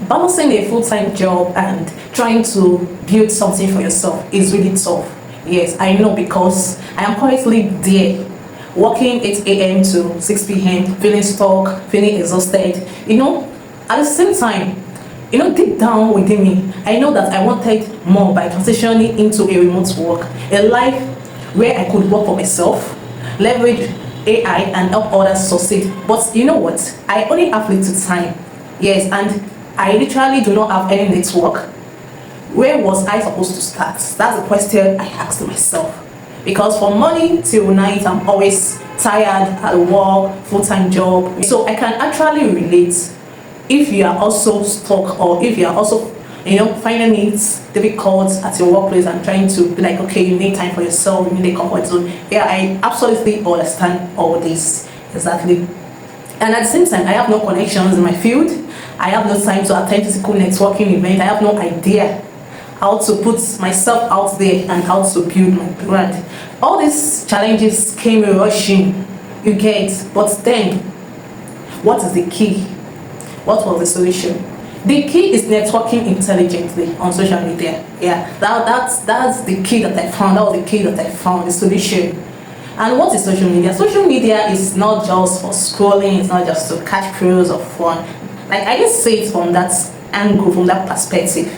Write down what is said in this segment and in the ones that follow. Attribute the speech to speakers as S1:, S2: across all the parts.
S1: balancing a full-time job and trying to build something for yourself is really tough. Yes, I know, because I am currently there, working 8 a.m. to 6 p.m., feeling stuck, feeling exhausted. At the same time, deep down within me, I know that I wanted more by transitioning into a remote work, a life where I could work for myself, leverage AI and help others succeed. But you know what? I only have little time. Yes, and I literally do not have any network. Where was I supposed to start? That's the question I asked myself. Because from morning till night, I'm always tired at work, full-time job. So I can actually relate if you are also stuck, or if you are also finding it difficult at your workplace and trying to be like, okay, you need time for yourself, you need a comfort zone. Yeah, I absolutely understand all this. Exactly. And at the same time, I have no connections in my field. I have no time to attend physical networking events. I have no idea how to put myself out there and how to build my brand. All these challenges came rushing, you get. But then, what is the key? What was the solution? The key is networking intelligently on social media. Yeah, that's the key that I found. That was the key that I found, the solution. And what is social media? Social media is not just for scrolling. It's not just to catch cruise or fun. Like, I just say it from that angle, from that perspective.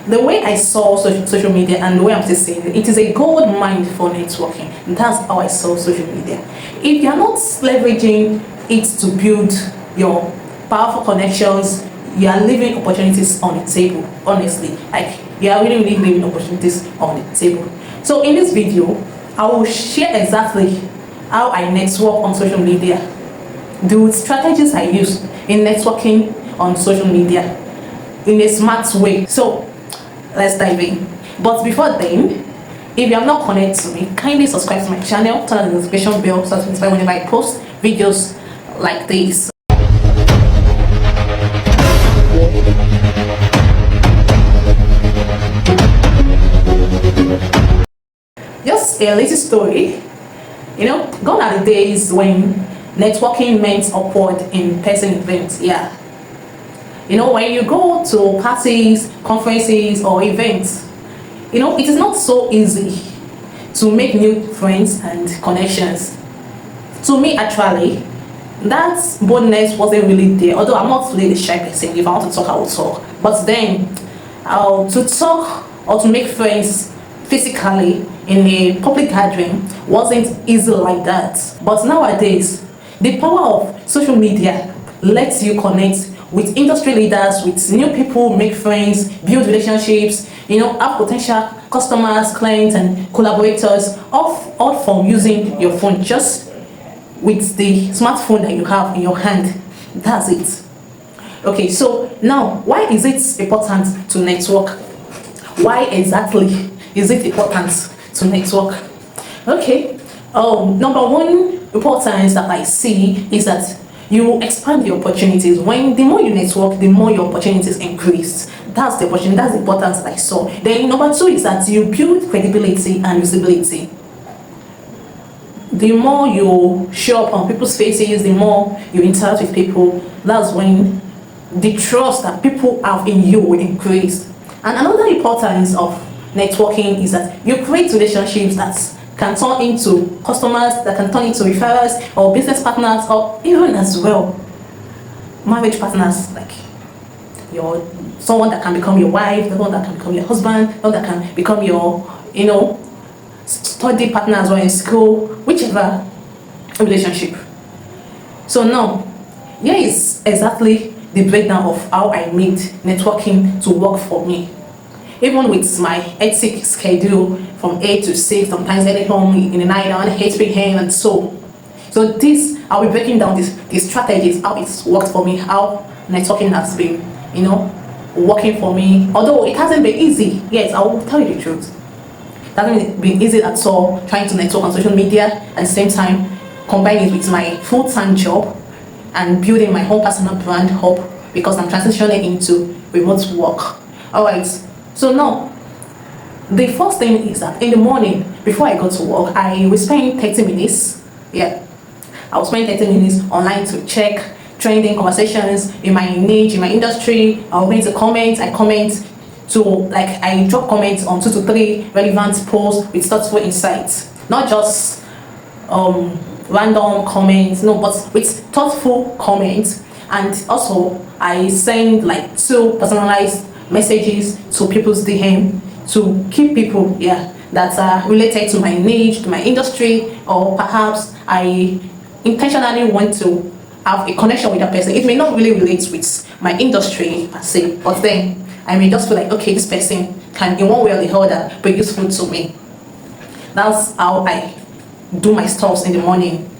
S1: The way I saw social media and the way I'm still saying it, it is a gold mine for networking. And that's how I saw social media. If you're not leveraging it to build your powerful connections, you are leaving opportunities on the table. Honestly, like, you are really leaving opportunities on the table. So in this video, I will share exactly how I network on social media, the strategies I use in networking on social media in a smart way. So let's dive in. But before then, if you have not connected to me, kindly subscribe to my channel, turn on the notification bell so that you notified whenever I post videos like this. Just a little story. Gone are the days when networking meant upward in person events. Yeah. When you go to parties, conferences, or events, it is not so easy to make new friends and connections. To me, actually, that boldness wasn't really there. Although I'm not really the shy person. If I want to talk, I will talk. But then, to talk or to make friends physically in a public gathering wasn't easy like that. But nowadays, the power of social media lets you connect with industry leaders, with new people, make friends, build relationships, have potential customers, clients, and collaborators, all from using your phone, just with the smartphone that you have in your hand. That's it. Okay, so now, why is it important to network? Why exactly is it important to network? Okay, number one importance that I see is that you expand your opportunities. The more you network, the more your opportunities increase. That's the opportunity, that's the importance that I saw. Then number two is that you build credibility and visibility. The more you show up on people's faces, the more you interact with people, that's when the trust that people have in you will increase. And another importance of networking is that you create relationships that can turn into customers, that can turn into referrals or business partners, or even as well marriage partners, like someone that can become your wife, someone that can become your husband, someone that can become your study partner as well in school, whichever relationship. So now, here is exactly the breakdown of how I made networking to work for me. Even with my hectic schedule from 8 to 6, sometimes getting home in the night around 8 p.m. and so. So this, I'll be breaking down these strategies, how it's worked for me, how networking has been, working for me. Although it hasn't been easy, yes, I will tell you the truth. It hasn't been easy at all trying to network on social media, at the same time combine it with my full-time job and building my whole personal brand up, because I'm transitioning into remote work. Alright. So now, the first thing is that in the morning, before I go to work, I will spend 30 minutes. Yeah, I will spend 30 minutes online to check trending conversations in my niche, in my industry. I'm going to comment. I comment to, like, I drop comments on 2 to 3 relevant posts with thoughtful insights, not just random comments, no, but with thoughtful comments. And also I send like 2 personalized messages to people's DM to keep people, yeah, that are related to my niche, to my industry, or perhaps I intentionally want to have a connection with that person. It may not really relate with my industry per se, but then I may just feel like, okay, this person can in one way or the other be useful to me. That's how I do my stuff in the morning.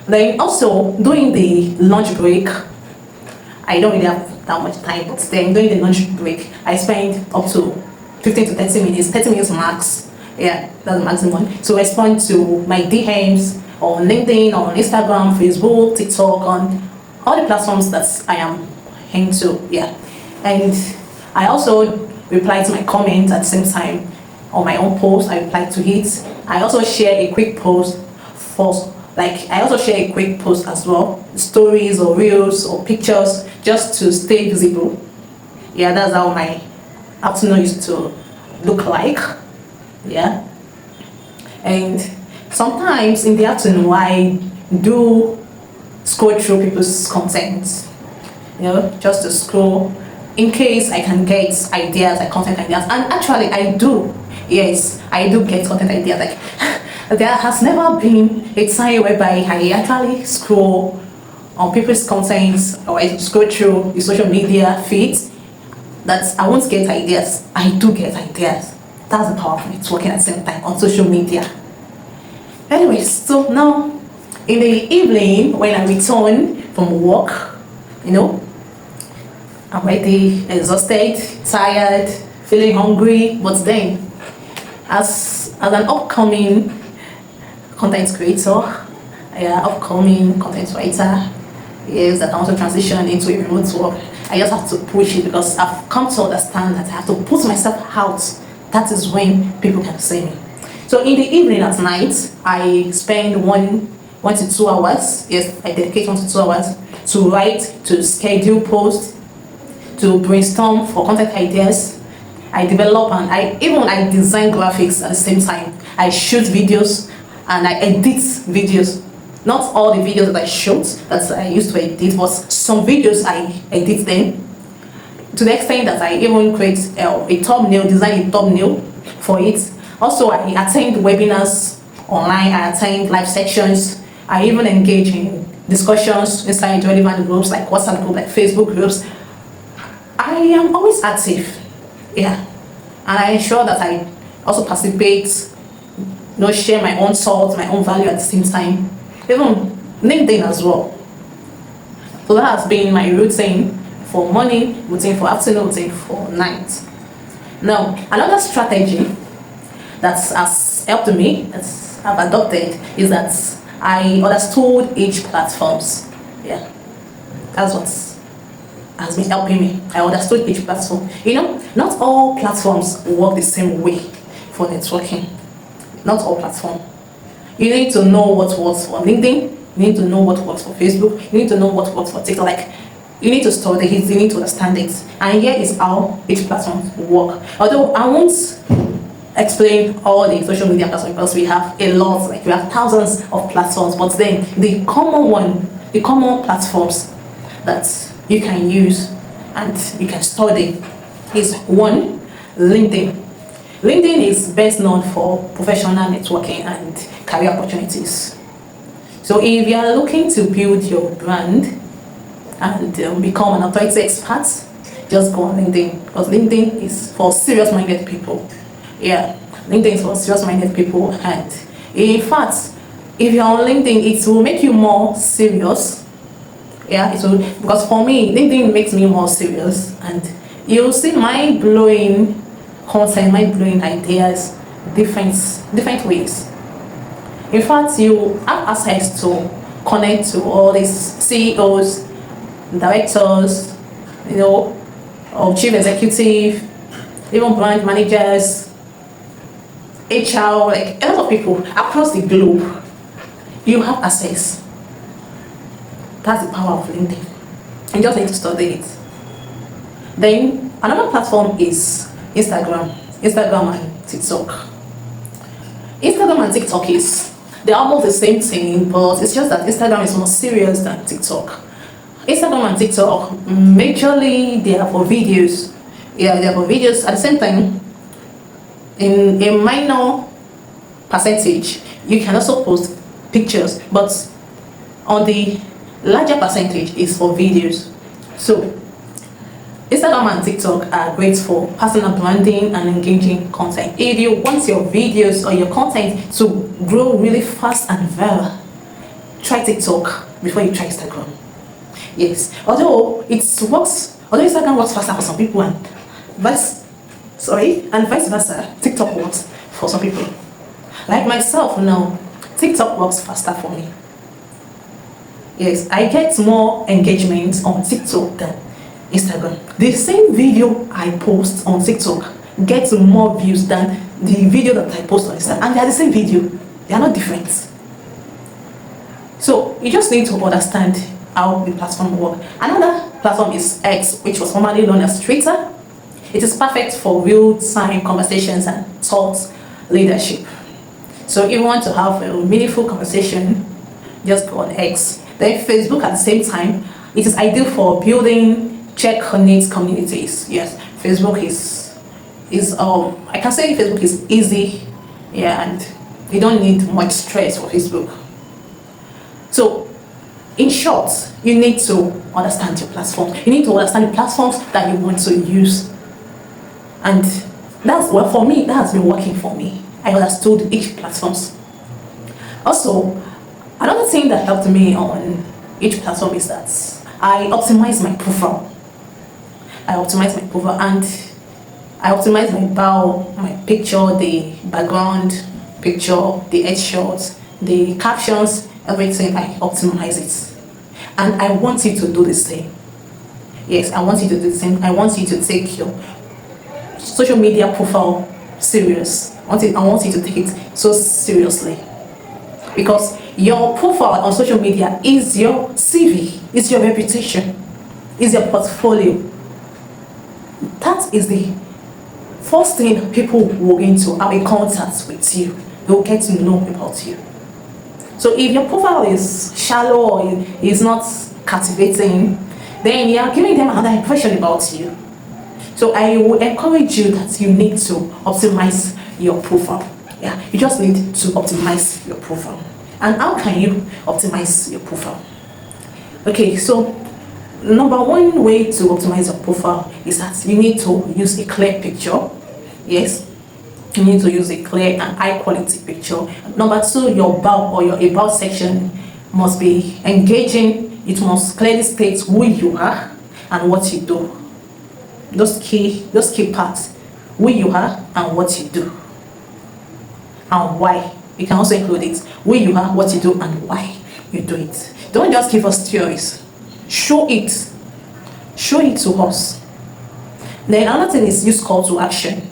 S1: Then also during the lunch break, I don't really have that much time, but then during the lunch break, I spend up to 15 to 30 minutes, 30 minutes max. Yeah, that's the maximum. To respond to my DMs on LinkedIn, on Instagram, Facebook, TikTok, on all the platforms that I am into. Yeah, and I also reply to my comments at the same time on my own post. I reply to it. I also share a quick post for, like, I also share a quick post as well, stories or reels or pictures, just to stay visible. Yeah, that's how my afternoon used to look like. Yeah, and sometimes in the afternoon I do scroll through people's content, you know, just to scroll in case I can get ideas, like content ideas. And actually I do, yes, I do get content ideas. Like there has never been a time whereby I actually scroll on people's contents or I scroll through the social media feeds that I won't get ideas. I do get ideas. That's the power of networking at the same time on social media. Anyways, so now in the evening when I return from work, you know, I'm already exhausted, tired, feeling hungry, but then as an upcoming content creator, upcoming content writer, yes, that I want to transition into a remote work, I just have to push it because I've come to understand that I have to put myself out. That is when people can see me. So in the evening at night, I spend 1 to 2 hours. Yes, I dedicate 1 to 2 hours to write, to schedule posts, to brainstorm for content ideas. I develop and I design graphics at the same time. I shoot videos and I edit videos. Not all the videos that I shoot that I used to edit, but some videos I edit them, to the extent that I even create a thumbnail, design a thumbnail for it. Also, I attend webinars online, I attend live sections, I even engage in discussions inside relevant groups like WhatsApp groups, like Facebook groups. I am always active, yeah, and I ensure that I also participate, share my own thoughts, my own value at the same time, even LinkedIn as well. So that has been my routine for morning, routine for afternoon, routine for night. Now, another strategy that has helped me, that I've adopted, is that I understood each platforms. Yeah, that's what has been helping me. I understood each platform. You know, not all platforms work the same way for networking. Not all platforms. You need to know what works for LinkedIn. You need to know what works for Facebook. You need to know what works for TikTok. Like, you need to study it, you need to understand it. And here is how each platform work. Although I won't explain all the social media platforms because we have a lot, like we have thousands of platforms, but then the common platforms that you can use and you can study is 1, LinkedIn. LinkedIn is best known for professional networking and career opportunities. So if you are looking to build your brand and become an authority expert, just go on LinkedIn, because LinkedIn is for serious-minded people. Yeah, LinkedIn is for serious-minded people, and in fact, if you're on LinkedIn, it will make you more serious. Yeah, it will, because for me, LinkedIn makes me more serious, and you'll see mind-blowing content, mind-blowing ideas, different ways. In fact, you have access to connect to all these CEOs, directors, or chief executive, even brand managers, HR, like a lot of people across the globe. You have access. That's the power of LinkedIn. You just need to study it. Then another platform is Instagram and TikTok. Instagram and TikTok they're almost the same thing, but it's just that Instagram is more serious than TikTok. Instagram and TikTok, majorly they are for videos. Yeah, they are for videos. At the same time, in a minor percentage, you can also post pictures, but on the larger percentage is for videos. So Instagram and TikTok are great for personal branding and engaging content. If you want your videos or your content to grow really fast and viral, try TikTok before you try Instagram. Yes, although Instagram works faster for some people and vice versa, TikTok works for some people. Like myself now, TikTok works faster for me. Yes, I get more engagement on TikTok than Instagram. The same video I post on TikTok gets more views than the video that I post on Instagram, and they are the same video. They are not different. So you just need to understand how the platform works. Another platform is X, which was formerly known as Twitter. It is perfect for real-time conversations and thought leadership. So if you want to have a meaningful conversation, just go on X. Then Facebook at the same time, it is ideal for building check-knit communities. Yes, Facebook is I can say Facebook is easy, yeah, and you don't need much stress for Facebook. So in short, you need to understand your platform. You need to understand the platforms that you want to use. And for me, that has been working for me. I understood each platforms. Also, another thing that helped me on each platform is that I optimize my profile. And I optimize my bio, my picture, the background picture, the headshots, the captions, everything. I optimize it. And I want you to do the same. Yes, I want you to do the same. I want you to take your social media profile serious. I want you to take it so seriously. Because your profile on social media is your CV, is your reputation, is your portfolio. That is the first thing people will going to have a contact with you. They'll get to know about you. So if your profile is shallow or is not captivating, then you are giving them another impression about you. So I will encourage you that you need to optimize your profile. Yeah, you just need to optimize your profile. And how can you optimize your profile? Okay, so number one way to optimize your profile is that you need to use a clear picture. Yes, you need to use a clear and high quality picture. Number two, your bio or your about section must be engaging. It must clearly state who you are and what you do. Those key parts: who you are and what you do, and why. You can also include it: who you are, what you do, and why you do it. Don't just give us theories. Show it to us. Then another thing is use call to action.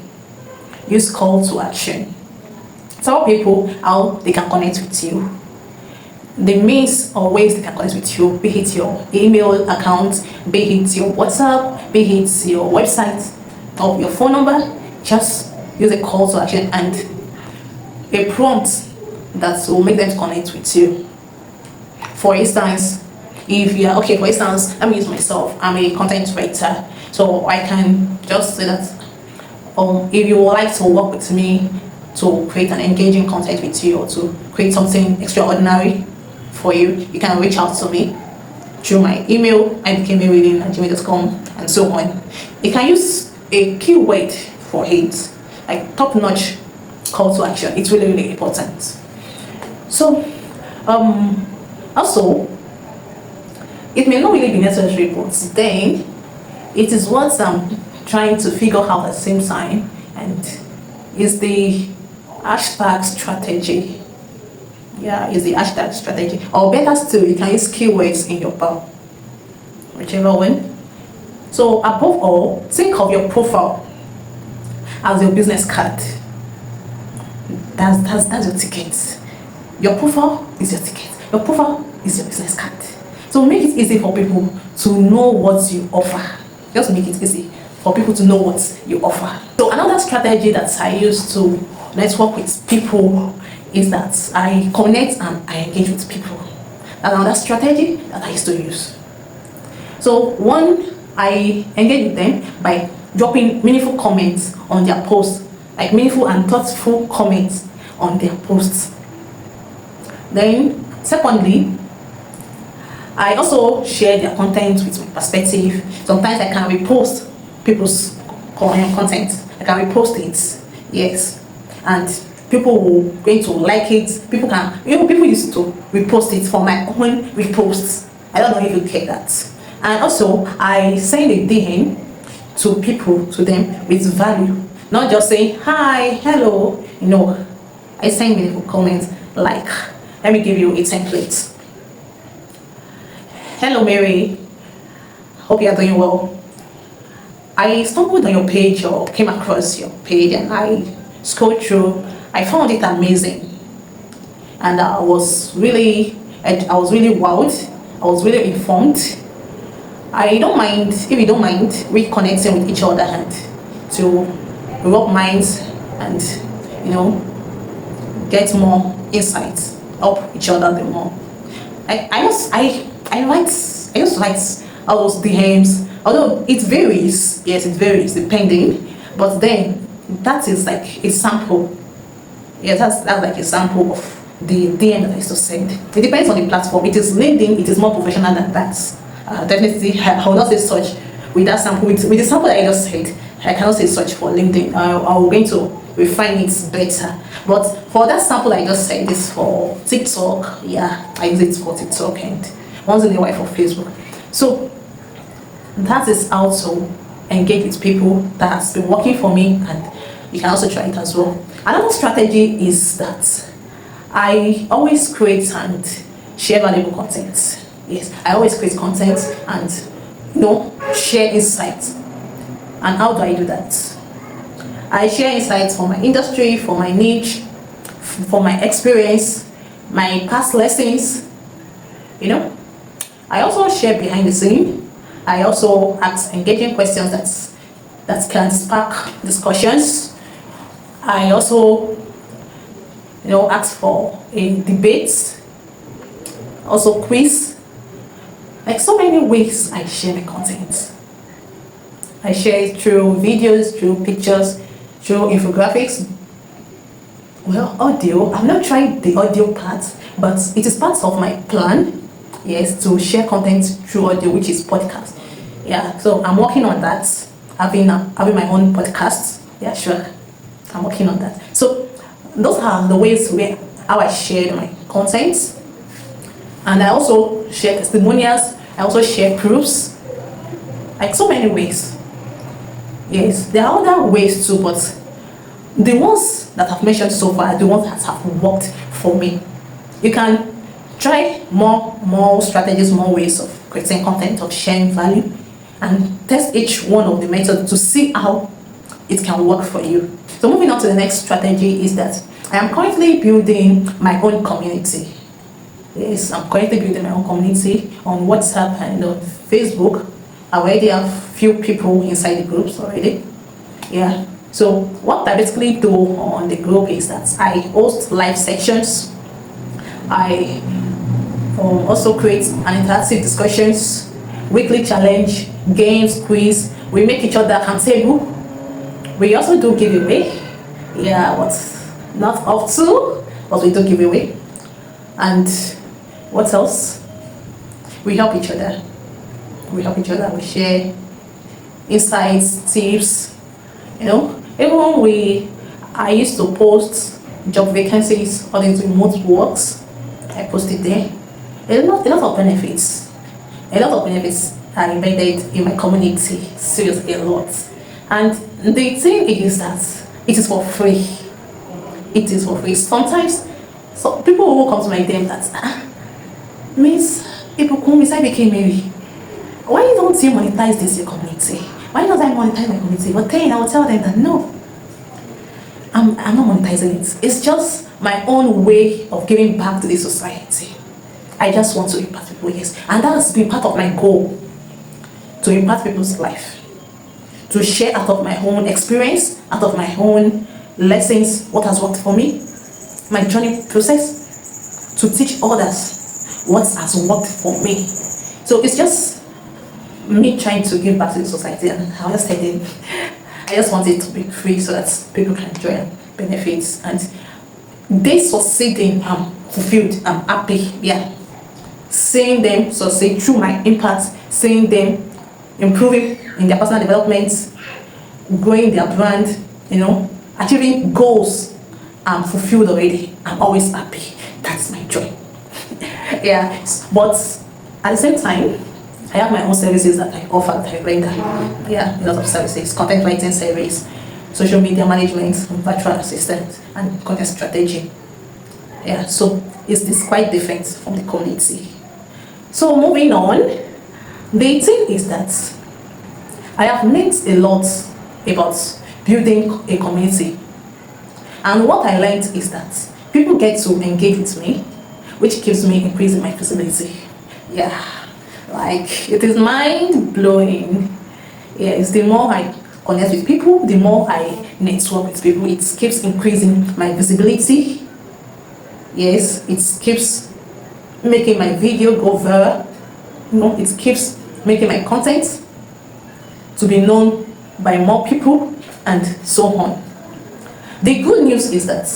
S1: Use call to action. Tell people how they can connect with you. The means or ways they can connect with you, be it your email account, be it your WhatsApp, be it your website or your phone number. Just use a call to action and a prompt that will make them connect with you. For instance, let me use myself. I'm a content writer, so I can just say that if you would like to work with me to create an engaging content with you or to create something extraordinary for you, you can reach out to me through my email, ibkmreading@gmail.com, and so on. You can use a keyword for it, like top-notch call to action. It's really, really important. So, also, it may not really be necessary, but then it is what I'm trying to figure out at the same time, and is the hashtag strategy. Yeah, is the hashtag strategy. Or better still, you can use keywords in your bio, whichever one. So above all, think of your profile as your business card. That's your ticket. Your profile is your ticket. Your profile is your business card. So make it easy for people to know what you offer. Just make it easy for people to know what you offer. So another strategy that I use to network with people is that I connect and I engage with people. That's another strategy that I used to use. So one, I engage with them by dropping meaningful comments on their posts, like meaningful and thoughtful comments on their posts. Then secondly, I also share their content with my perspective. Sometimes I can repost people's content. I can repost it, yes, and people will going to like it. People can, people used to repost it for my own reposts. I don't know if you get that. And also, I send a DM to people, to them with value, not just saying hi, hello. I send meaningful comments like, let me give you a template. Hello Mary, hope you are doing well. I stumbled on your page or came across your page and I scrolled through. I found it amazing, and I was really wowed. I was really informed. I don't mind if you don't mind reconnecting with each other and to rub minds and get more insights, help each other the more. I just like all those DMs, although it varies. Yes, it varies depending, but then that is like a sample. Yeah, that's like a sample of the DM that I used to send. It depends on the platform. It is LinkedIn, it is more professional than that. Definitely, I will not say such with that sample. With the sample that I just said, I cannot say such for LinkedIn. I'm going to refine it better. But for that sample I just said, it's for TikTok. Yeah, I use it for TikTok and once in a while for Facebook. So that is how to engage with people. That has been working for me, and you can also try it as well. Another strategy is that I always create and share valuable content. Yes, I always create content and share insights. And how do I do that? I share insights for my industry, for my niche, for my experience, my past lessons. I also share behind the scene. I also ask engaging questions that can spark discussions. I also ask for a debate, also quiz. Like so many ways I share my content. I share it through videos, through pictures, through infographics. Well, audio, I've not tried the audio part, but it is part of my plan, yes, to share content through audio, which is podcast. Yeah, so I'm working on that, having my own podcast. Yeah, sure, I'm working on that. So those are the ways how I share my content. And I also share testimonials, I also share proofs, like so many ways. Yes, there are other ways too, but the ones that I've mentioned so far are the ones that have worked for me. You can try more strategies, more ways of creating content, of sharing value, and test each one of the methods to see how it can work for you. So moving on to the next strategy is that I am currently building my own community. Yes, I'm currently building my own community on WhatsApp and on Facebook. I already have few people inside the groups already. Yeah. So what I basically do on the group is that I host live sections. I also create an interactive discussions, weekly challenge, games, quiz. We make each other accountable. We also do giveaway. Yeah, but not up to, but we do giveaway. And what else? We help each other. We share insights, tips. I used to post job vacancies or into remote works. I posted there. A lot of benefits. A lot of benefits are embedded in my community. Seriously, a lot. And the thing is that it is for free. It is for free. Sometimes, so people will come to my DM that, Miss I became Mary. Why don't you monetize this your community? Why don't I monetize my community? But then I will tell them that no, I'm not monetizing it. It's just my own way of giving back to the society. I just want to impact people, yes. And that's been part of my goal, to impact people's life, to share out of my own experience, out of my own lessons, what has worked for me, my journey process, to teach others what has worked for me. So it's just me trying to give back to the society, and I was telling, I just want it to be free so that people can enjoy and benefits, and they succeeding, I'm fulfilled, I'm happy, yeah. Seeing them succeed through my impact, seeing them improving in their personal development, growing their brand, achieving goals, I'm fulfilled already. I'm always happy. That's my joy. Yeah, but at the same time, I have my own services that I offer, that I render. Yeah, a lot of services, content writing service, social media management, virtual assistant, and content strategy. Yeah, so it's quite different from the community. So moving on, the thing is that I have learned a lot about building a community. And what I learned is that people get to engage with me, which keeps me increasing my visibility. Yeah, like it is mind-blowing. Yeah, it's the more I connect with people, the more I network with people, it keeps increasing my visibility. Yes, it keeps making my video go viral. It keeps making my content to be known by more people, and so on. The good news is that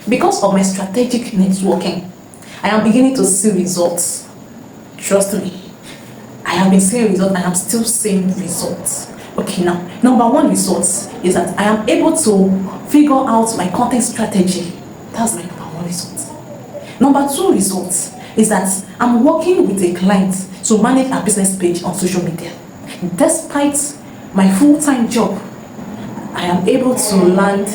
S1: because of my strategic networking, I am beginning to see results. Trust me, I have been seeing results, and I'm still seeing results. Okay, now, number one result is that I am able to figure out my content strategy. That's my number one result. Number two result is that I'm working with a client to manage a business page on social media. Despite my full-time job, I am able to land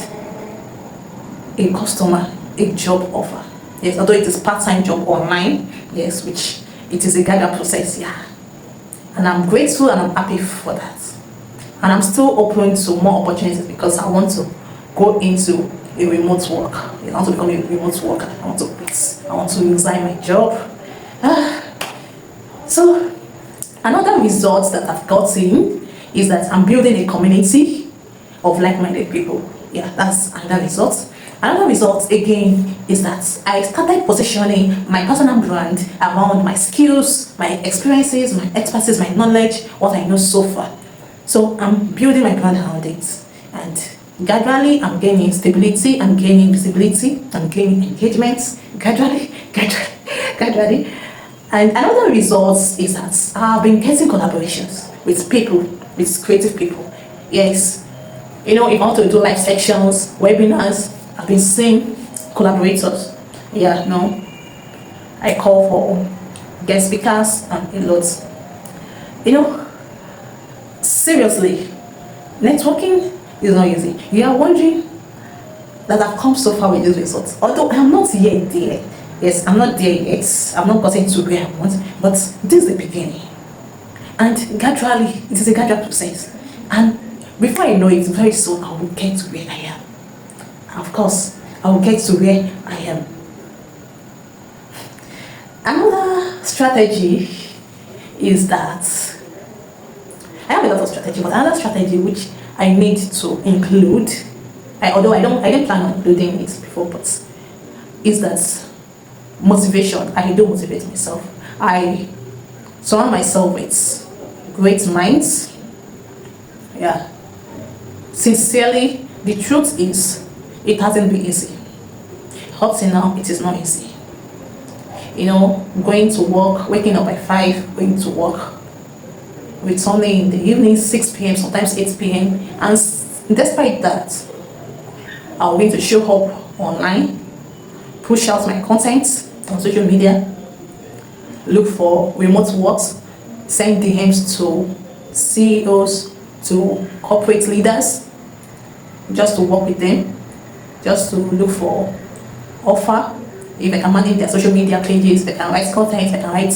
S1: a customer, a job offer. Yes, although it is part-time job online, yes, which it is a gather process, yeah. And I'm grateful and I'm happy for that. And I'm still open to more opportunities because I want to go into a remote work. I want to become a remote worker. I want to quit. I want to resign my job. So another result that I've gotten is that I'm building a community of like-minded people. Yeah, that's another result. Another result again is that I started positioning my personal brand around my skills, my experiences, my expertise, my knowledge, what I know so far. So I'm building my brand around it, and gradually I'm gaining stability, I'm gaining visibility, I'm gaining engagements, gradually. And another result is that I've been getting collaborations with people, with creative people. Yes, if I want to do live sections, webinars, I've been seeing collaborators. Yeah, no, I call for guest speakers and a lot. Seriously, networking is not easy. You are wondering that I've come so far with these results, although I'm not yet there. Yes, I'm not there yet. I'm not gotten to where I want, but this is the beginning. And gradually, it is a gradual process. And before I know it, very soon I will get to where I am. Of course, I will get to where I am. Another strategy is that I have a lot of strategy, but another strategy which I need to include, although I didn't plan on including it before, but is that motivation. I do motivate myself. I surround myself with great minds. Yeah. Sincerely, the truth is, it hasn't been easy. Up till now, it is not easy. Going to work, waking up by 5, going to work, returning in the evening, 6 p.m., sometimes 8 p.m. And despite that, I'm going to show up online, push out my content on social media, look for remote works, send DMs to CEOs, to corporate leaders, just to work with them, just to look for offer. If I can manage their social media pages, I can write content, I can write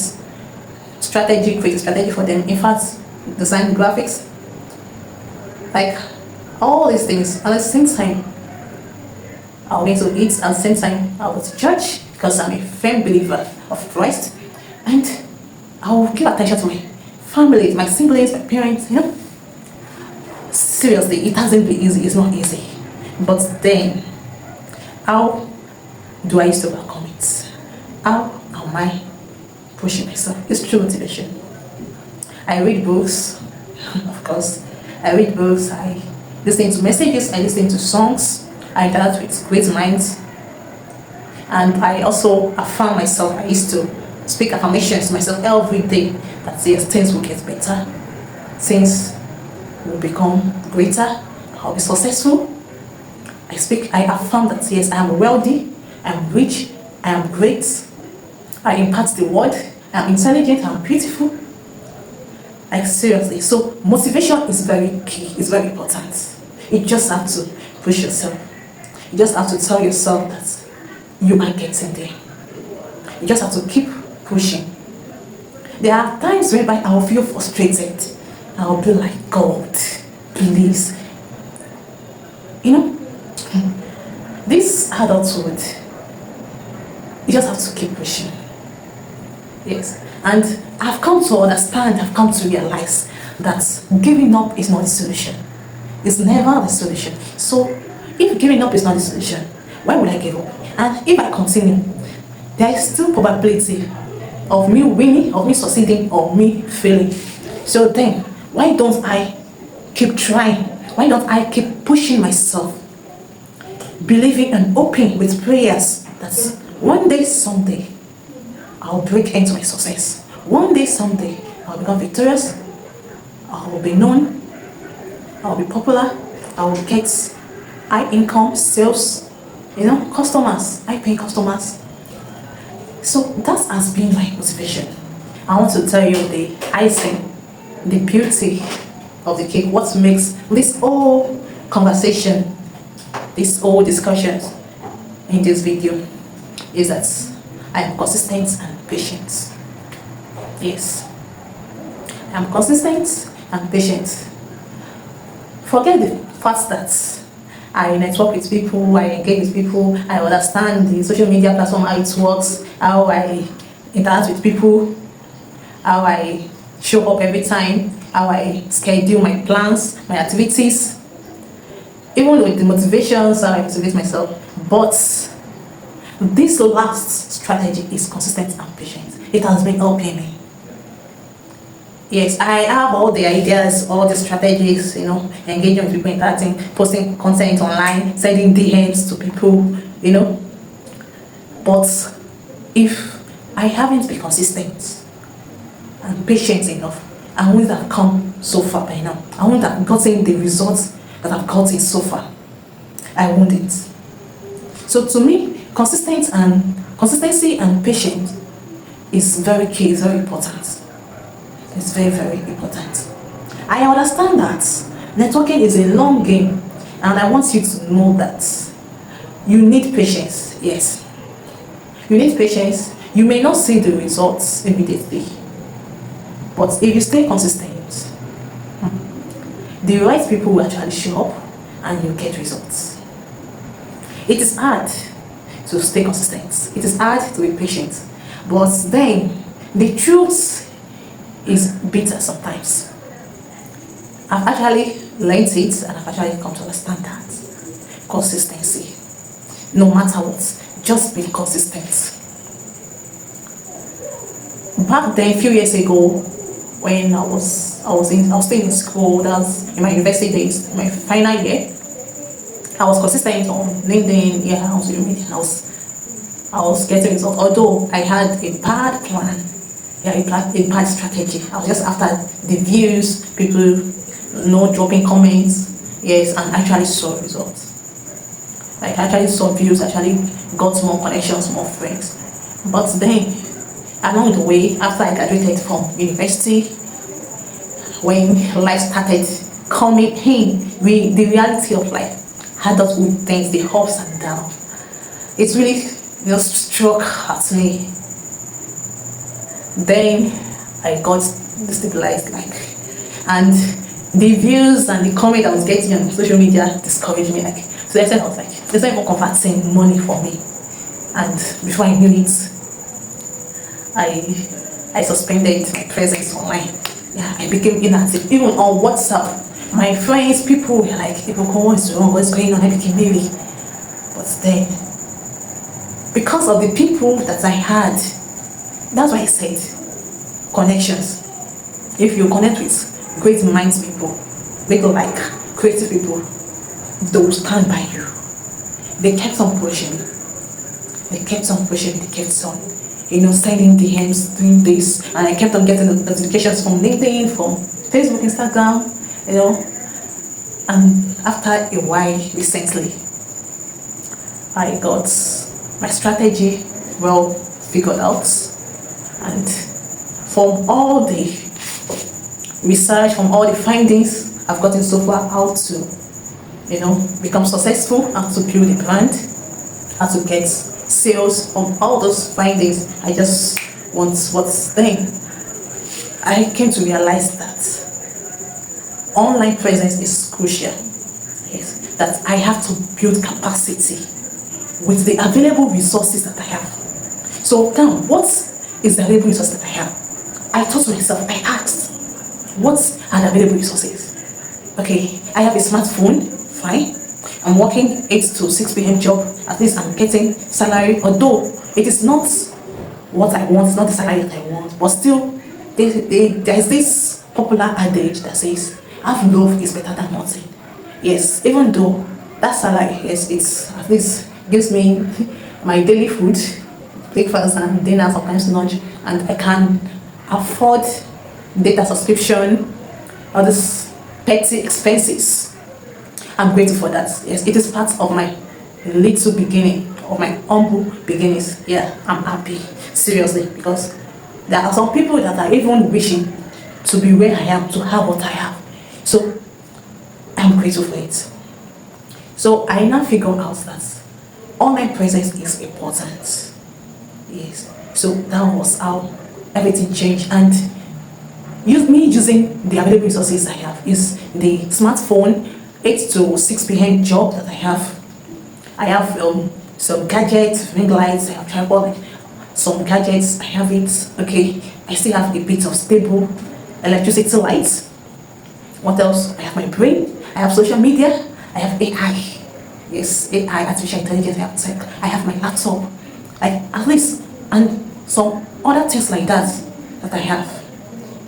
S1: strategy, create a strategy for them. In fact, design graphics, like all these things. And at the same time, I'll need to eat. At the same time, I will church because I'm a firm believer of Christ. And I'll give attention to my family, my siblings, my parents, Seriously, it hasn't been easy, it's not easy. But then, how do I used to overcome it? How am I pushing myself? It's through motivation. I read books, of course. I read books, I listen to messages, I listen to songs, I interact with great minds. And I also affirm myself. I used to speak affirmations to myself every day that yes, things will get better, things will become greater, I'll be successful. I affirm that yes, I am wealthy, I am rich, I am great, I impact the world, I am intelligent, I am beautiful. Like seriously, so motivation is very key, it's very important. You just have to push yourself. You just have to tell yourself that you are getting there. You just have to keep pushing. There are times whereby I will feel frustrated. I will be like, God, please. This adulthood, you just have to keep pushing. Yes. And I've come to understand, I've come to realize that giving up is not the solution. It's never the solution. So if giving up is not the solution, why would I give up? And if I continue, there is still probability of me winning, of me succeeding, or me failing. So then, why don't I keep trying? Why don't I keep pushing myself? Believing and hoping with prayers that one day, someday, I'll break into my success. One day, someday, I'll become victorious. I will be known. I'll be popular. I will get high income, sales, customers, high paying customers. So that has been my motivation. I want to tell you the icing, the beauty of the cake, what makes this whole conversation, this whole discussions in this video is that I am consistent and patient. Yes, I am consistent and patient. Forget the fact that I network with people, I engage with people, I understand the social media platform, how it works, how I interact with people, how I show up every time, how I schedule my plans, my activities, even with the motivations, how I motivate myself. But this last strategy is consistent and patient. It has been helping me. Yes, I have all the ideas, all the strategies, engaging with people, interacting, posting content online, sending DMs to people, But if I haven't been consistent and patient enough, I wouldn't have come so far by now. I wouldn't have gotten the results that I've gotten so far. I wouldn't. So to me, consistency and patience is very key, it's very important. It's very, very important. I understand that networking is a long game, and I want you to know that you need patience. Yes, you need patience. You may not see the results immediately, but if you stay consistent, the right people will actually show up and you get results. It is hard to stay consistent. It is hard to be patient, but then the truth is bitter sometimes. I've actually learned it, and I've actually come to understand that consistency, no matter what, just be consistent. Back then, a few years ago, when I was still in school, that was in my university days, my final year, I was consistent on LinkedIn, on social media. I was getting results, although I had a bad plan. A bad strategy. I was just after the views, people dropping comments, yes, and actually saw results. Like I actually saw views, actually got more connections, more friends. But then, along the way, after I graduated from university, when life started coming in, the reality of life, adulthood things, the ups and downs, it really struck at me. Then I got destabilized, and the views and the comment I was getting on social media discouraged me. So I was like, there's not even converting money for me. And before I knew it, I I suspended my presence online. Yeah, I became inactive. Even on WhatsApp, my friends, people were like, people, what's wrong? What's going on? I became maybe. But then, because of the people that I had, that's why I said connections. If you connect with great minds people, people like creative people, they will stand by you. They kept on pushing me. They kept on pushing me. They kept on, sending DMs, doing this, and I kept on getting notifications from LinkedIn, from Facebook, Instagram, And after a while, recently, I got my strategy well figured out, and from all the research, from all the findings I've gotten so far, how to become successful, how to build a brand, how to get sales. From all those findings, I just want what's then. I came to realize that online presence is crucial. Yes, that I have to build capacity with the available resources that I have. So now, what is the available resources that I have? I thought to myself, I asked, what are the available resources? Okay, I have a smartphone, fine. I'm working 8 to 6 p.m. job. At least I'm getting salary, although it is not what I want, it's not the salary that I want. But still, there is this popular adage that says, half love is better than nothing. Yes, even though that salary, yes, it's at least gives me my daily food, breakfast and dinner, sometimes lunch, and I can afford data subscription, all these petty expenses. I'm grateful for that. Yes, it is part of my little beginning, of my humble beginnings. Yeah, I'm happy, seriously, because there are some people that are even wishing to be where I am, to have what I have. So I'm grateful for it. So I now figure out that online presence is important. Yes. So that was how everything changed. And me using the available resources I have is the smartphone, 8 to 6 p.m. job that I have. I have some gadgets, ring lights, I have tripod, some gadgets, I have it. Okay, I still have a bit of stable electricity lights. What else? I have my brain, I have social media, I have AI. Yes, AI, artificial intelligence, I have tech, I have my laptop, like at least, and some other things like that I have.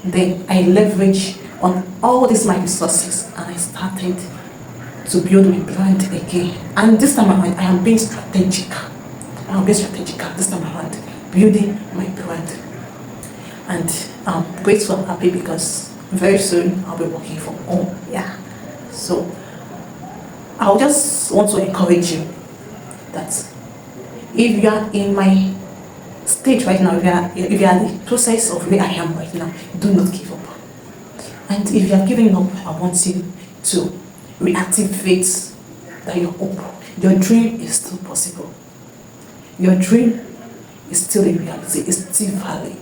S1: Then I leverage on all these my resources and I started to build my brand again. And this time around, I am being strategic. This time around, building my brand. And I'm grateful and happy because very soon I'll be working from home. Yeah. So I just want to encourage you that if you are in my stage right now, if you are in the process of where I am right now, do not give up. And if you are giving up, I want you to reactivate that your hope. Your dream is still possible. Your dream is still a reality, it's still valid.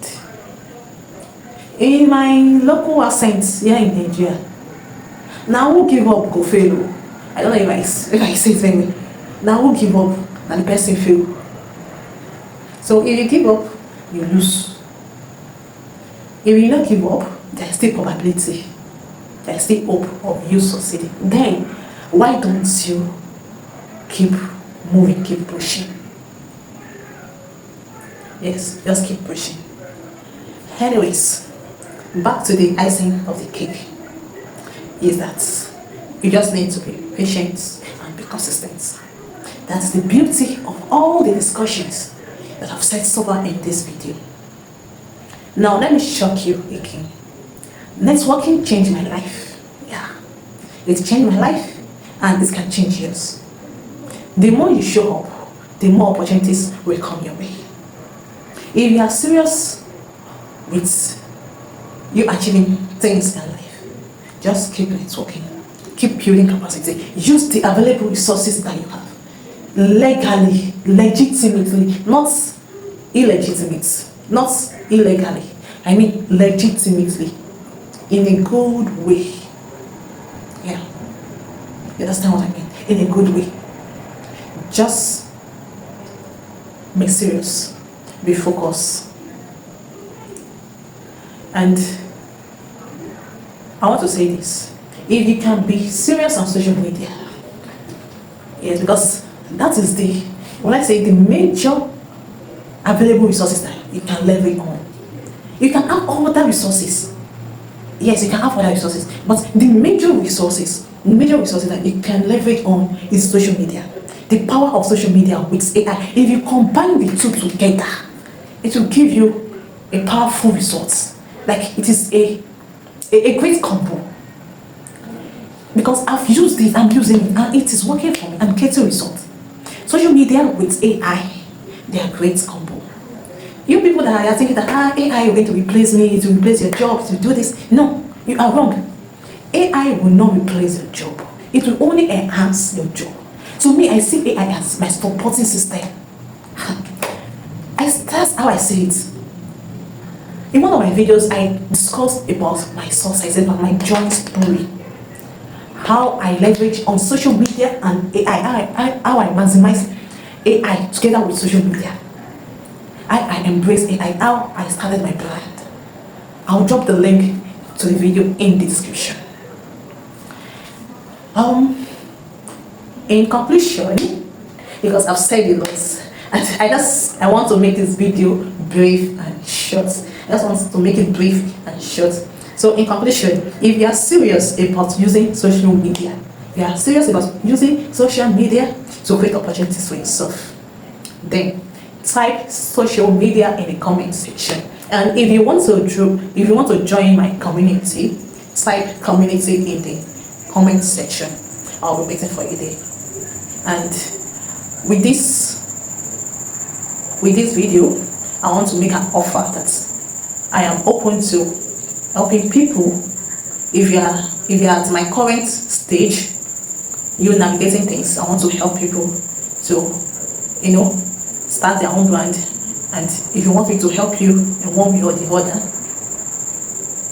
S1: In my local accent here in Nigeria, now who give up go fail. I don't know if I say it very well. Now who give up and the person fail. So if you give up, you lose. If you don't give up, there's still probability. There's still hope of you succeeding. Then why don't you keep moving, keep pushing? Yes, just keep pushing. Anyways, back to the icing of the cake is that you just need to be patient and be consistent. That's the beauty of all the discussions that I've said so far in this video. Now let me shock you again. Networking changed my life. Yeah, it changed my life and it can change yours. The more you show up, the more opportunities will come your way. If you are serious with you achieving things in life, just keep networking, keep building capacity, use the available resources that you have, legally, legitimately, not illegitimate, not illegally, I mean legitimately, in a good way. Yeah, you understand what I mean? In a good way. Just be serious, be focused, And I want to say this: if you can be serious on social media, yes, because that is the, when I say the major available resources that you can leverage on. You can have other resources. Yes, you can have other resources, but the major resources that you can leverage on is social media. The power of social media with AI. If you combine the two together, it will give you a powerful result. Like it is a great combo. Because I've used it, I'm using it, and it is working for me. I'm getting results. Social media with AI, they are great combo. You people that are thinking that AI is going to replace me, it will replace your job, to do this. No, you are wrong. AI will not replace your job. It will only enhance your job. To me, I see AI as my supporting system. That's how I see it. In one of my videos, I discussed about my success, about my journey story. How I leverage on social media and AI, how I maximize AI together with social media. I embrace AI, how I started my brand. I'll drop the link to the video in the description. In conclusion, because I've said a lot, and I want to make this video brief and short. I just want to make it brief and short. So in conclusion, if you are serious about using social media, you are serious about using social media to create opportunities for yourself, then type social media in the comment section. And if you want to join my community, type community in the comment section. I'll be waiting for you there. And with this video, I want to make an offer that I am open to helping people. If you are at my current stage, you're navigating things, I want to help people to, start their own brand. And if you want me to help you in one way or the other,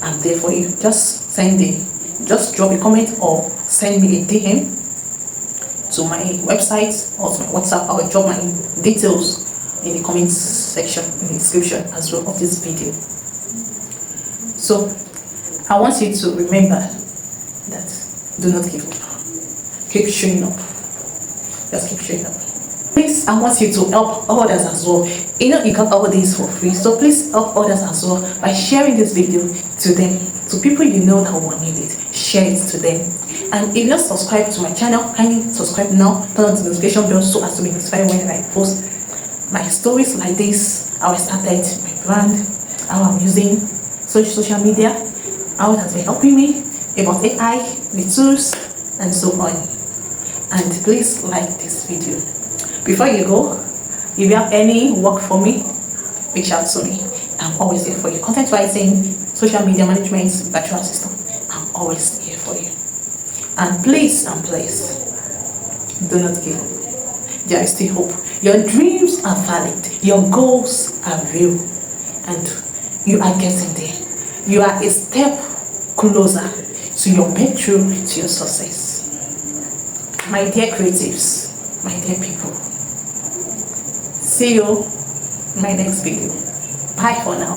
S1: I'm there for you. Just drop a comment or send me a DM to my website or to my WhatsApp. I will drop my details in the comment section, in the description as well of this video. So I want you to remember that do not give up. Keep showing up. Just keep showing up. Please, I want you to help others as well. You got all this for free, so please help others as well by sharing this video to them, to people you know that will need it. Share it to them. And if you're not subscribed to my channel, kindly subscribe now. Turn on the notification bell so as to be notified when I post my stories like this. How I started my brand, how I'm using social media, how it has been helping me, about AI, the tools, and so on. And please like this video. Before you go, if you have any work for me, reach out to me. I'm always here for you. Content writing, social media management, virtual assistant. I'm always here for you. And please, do not give up. There is still hope. Your dreams are valid. Your goals are real. And you are getting there. You are a step closer to your breakthrough, to your success. My dear creatives, my dear people, see you in my next video. Bye for now.